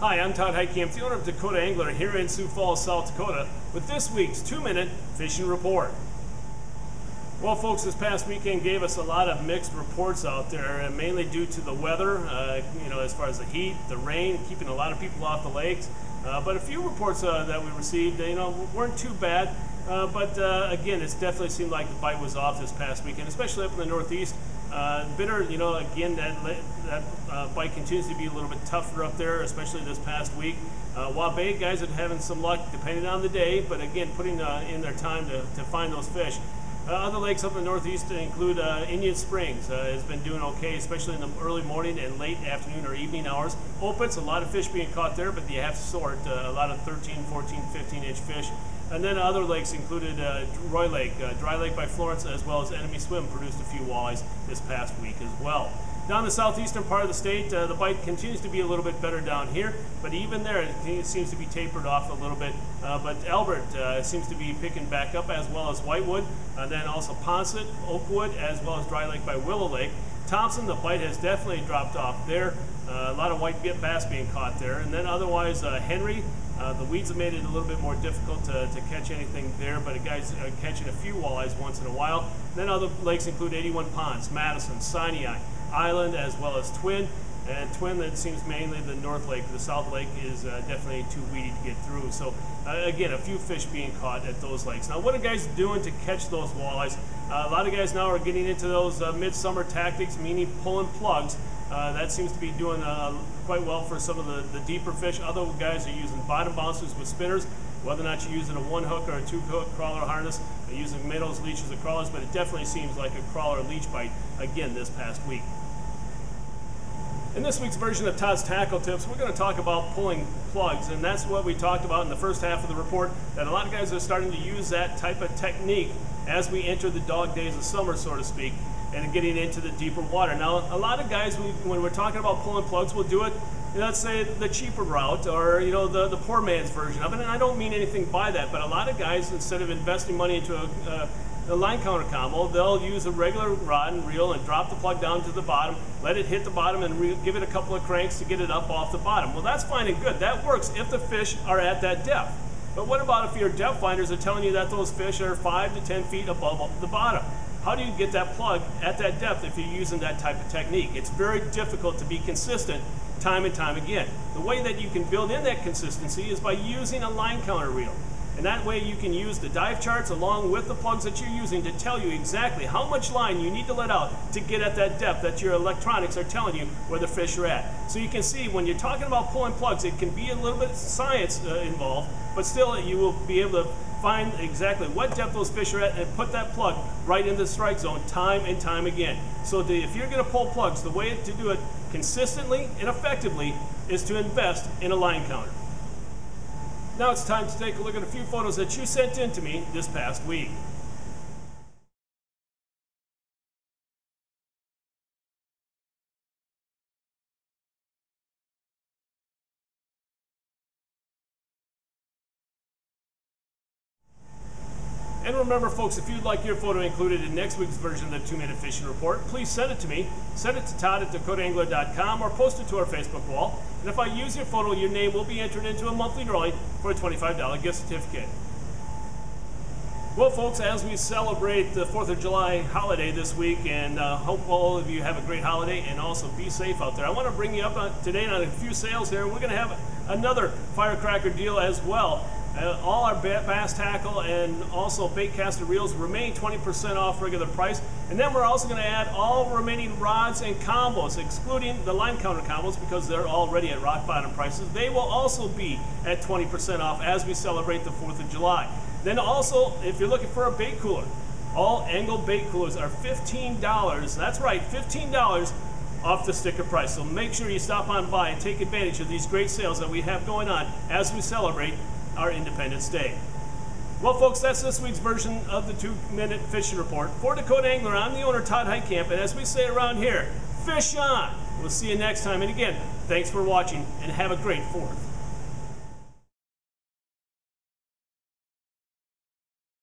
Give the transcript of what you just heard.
Hi, I'm Todd Heitkamp, the owner of Dakota Angler here in Sioux Falls, South Dakota, with this week's 2-minute fishing report. Well, folks, this past weekend gave us a lot of mixed reports out there, mainly due to the weather, as far as the heat, the rain, keeping a lot of people off the lakes. But a few reports that we received, weren't too bad. Again, it's definitely seemed like the bite was off this past weekend, especially up in the Northeast. Bitter, again, that bite continues to be a little bit tougher up there, especially this past week. Waubay guys are having some luck depending on the day, but again, putting in their time to find those fish. Other lakes up in the Northeast include Indian Springs. Has been doing okay, especially in the early morning and late afternoon or evening hours. Opitz, a lot of fish being caught there, but you have to sort a lot of 13, 14, 15-inch fish. And then other lakes included Roy Lake, Dry Lake by Florence, as well as Enemy Swim produced a few walleyes this past week as well. Down the southeastern part of the state, the bite continues to be a little bit better down here, but even there it seems to be tapered off a little bit. But Albert seems to be picking back up, as well as Whitewood, and then also Ponset, Oakwood, as well as Dry Lake by Willow Lake. Thompson, the bite has definitely dropped off there. A lot of white bass being caught there. And then otherwise, Henry, the weeds have made it a little bit more difficult to catch anything there, but guys are catching a few walleyes once in a while. Then other lakes include 81 Ponds, Madison, Sinai, Island, as well as Twin. And Twin, that seems mainly the North Lake. The South Lake is definitely too weedy to get through. So again, a few fish being caught at those lakes. Now, what are guys doing to catch those walleyes? A lot of guys now are getting into those midsummer tactics, meaning pulling plugs. That seems to be doing quite well for some of the deeper fish. Other guys are using bottom bouncers with spinners, whether or not you're using a 1-hook or a 2-hook crawler harness, using minnows, leeches, or crawlers, but it definitely seems like a crawler leech bite again this past week. In this week's version of Todd's Tackle Tips, we're going to talk about pulling plugs, and that's what we talked about in the first half of the report, that a lot of guys are starting to use that type of technique as we enter the dog days of summer, so to speak, and getting into the deeper water. Now, a lot of guys, when we're talking about pulling plugs, will do it, let's say, the cheaper route, or the poor man's version of it. And I don't mean anything by that, but a lot of guys, instead of investing money into a line counter combo, they'll use a regular rod and reel and drop the plug down to the bottom, let it hit the bottom, and give it a couple of cranks to get it up off the bottom. Well, that's fine and good. That works if the fish are at that depth. But what about if your depth finders are telling you that those fish are 5 to 10 feet above the bottom? How do you get that plug at that depth if you're using that type of technique? It's very difficult to be consistent time and time again. The way that you can build in that consistency is by using a line counter reel. And that way you can use the dive charts along with the plugs that you're using to tell you exactly how much line you need to let out to get at that depth that your electronics are telling you where the fish are at. So you can see when you're talking about pulling plugs, it can be a little bit of science involved, but still you will be able to find exactly what depth those fish are at and put that plug right in the strike zone time and time again. So if you're going to pull plugs, the way to do it consistently and effectively is to invest in a line counter. Now it's time to take a look at a few photos that you sent in to me this past week. And remember, folks, if you'd like your photo included in next week's version of the 2-minute fishing report, please send it to me. Send it to Todd at dakotaangler.com or post it to our Facebook wall. And if I use your photo, your name will be entered into a monthly drawing for a $25 gift certificate. Well, folks, as we celebrate the 4th of July holiday this week, and hope all of you have a great holiday and also be safe out there, I want to bring you up today on a few sales here. We're going to have another firecracker deal as well. All our bass tackle and also bait caster reels remain 20% off regular price. And then we're also going to add all remaining rods and combos, excluding the line counter combos because they're already at rock bottom prices. They will also be at 20% off as we celebrate the 4th of July. Then also, if you're looking for a bait cooler, all angle bait coolers are $15. That's right, $15 off the sticker price. So make sure you stop on by and take advantage of these great sales that we have going on as we celebrate our Independence Day. Well, folks, that's this week's version of the 2-minute fishing report. For Dakota Angler, I'm the owner, Todd Heitkamp, and as we say around here, fish on! We'll see you next time. And again, thanks for watching, and have a great 4th.